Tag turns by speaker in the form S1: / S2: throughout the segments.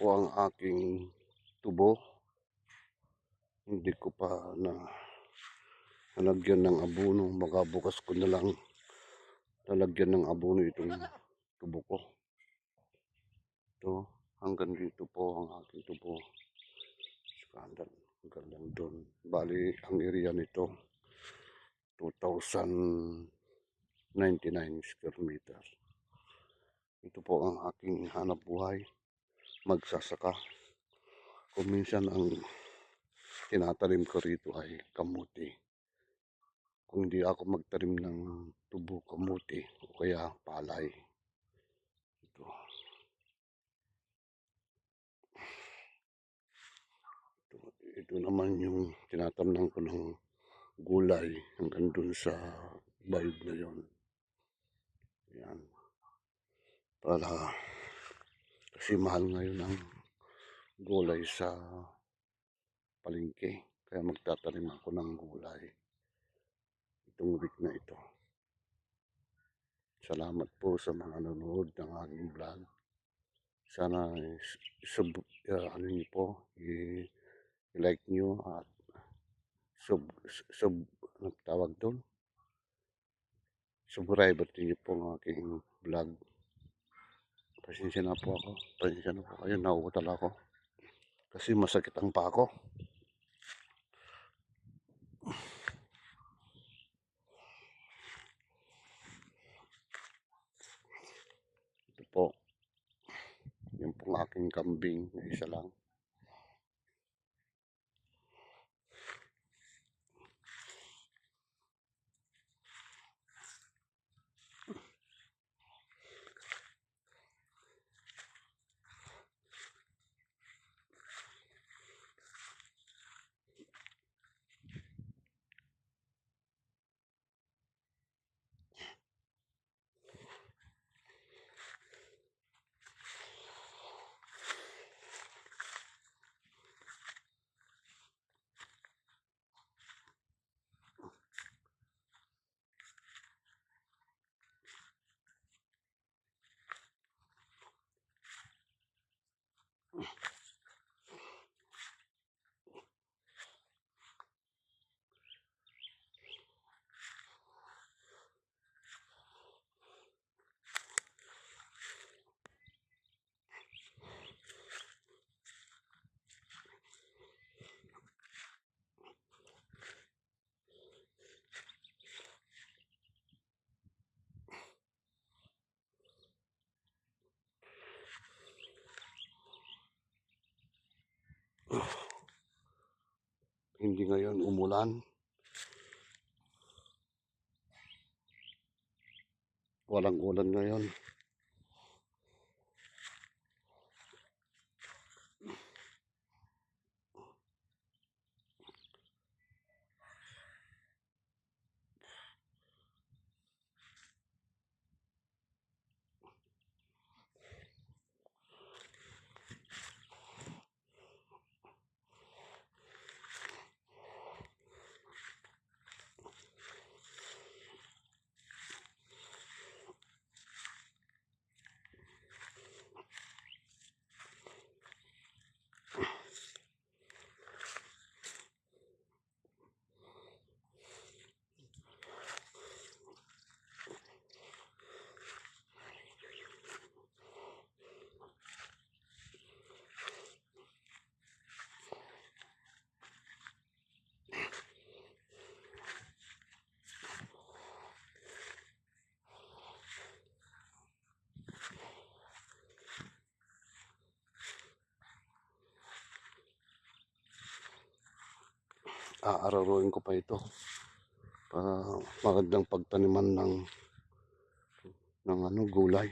S1: po ang aking tubo. Hindi ko pa nalagyan ng abono. Baka bukas ko na lang lalagyan ng abono itong tubo ko. Ito, hanggang dito po ang aking tubo. Hanggang lang doon. Bali, ang area nito 2,099 square meter. Ito po ang aking hanap buhay. Magsasaka. Kung minsan ang tinatanim ko rito ay kamuti. Kung hindi ako magtanim ng tubo, kamuti o kaya palay. Ito. Ito naman yung tinatamnan ko ng gulay hanggang dun sa bayog na yon. Yan. Para kasi mahal ngayon ang gulay sa palengke. Kaya magtatanim ako ng gulay. Itong week na ito. Salamat po sa mga nanonood ng aking vlog. Sana ano niyo po, i-like niyo at anong tawag doon? Subscribe niyo po ang aking vlog. Pasensya na po kayo, nauutal ako. Kasi masakit ang pako. Ito po, yung pong aking kambing na isa lang. Hindi ngayon umulan. Walang ulan ngayon. Aararuin ko pa ito para magandang pagtaniman ng gulay.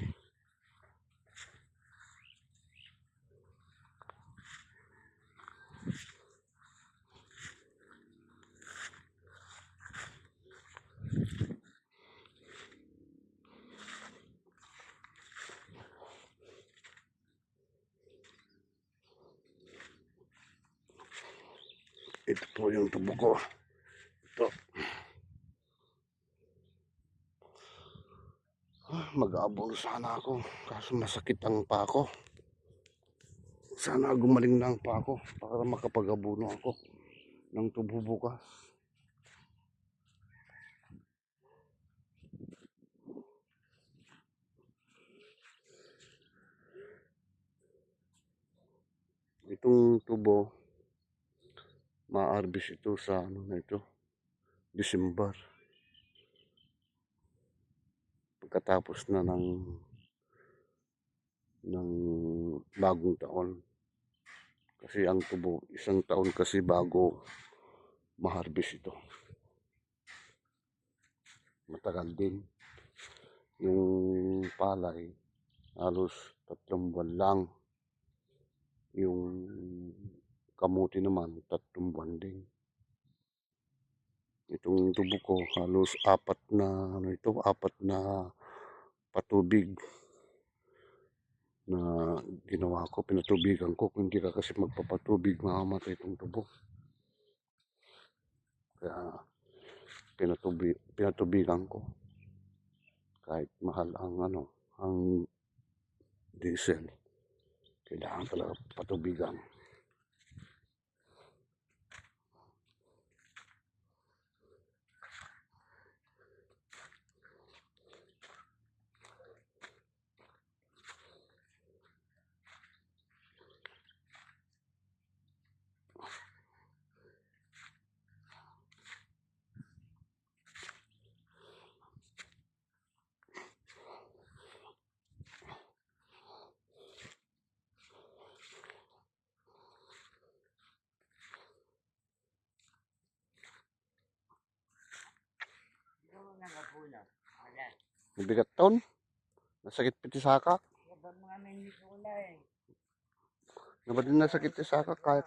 S1: Ito po yung tubo ko. Ito. Mag-aabol sana ako. Kaso masakit ang pako. Sana gumaling na ang pa ako para makapag-abono ako ng tubo bukas. Itong tubo, ma-harvest ito sa ano na ito, December. Pagkatapos na ng bagong taon. Kasi ang tubo, isang taon kasi bago ma-harvest ito. Matagal din. Yung palay, halos 3 buwan lang. Yung kamuti naman, 3 buwan din. Itong tubo ko, halos 4 na patubig na ginawa ko, pinatubigan ko. Kung hindi ka kasi magpapatubig, mamamatay itong tubo. Kaya pinatubigan ko. Kahit mahal ang diesel, kailangan talaga patubigan. Mabigat taon. Nasakit piti sakak. Naman din nasakit ti sakak. Kaya.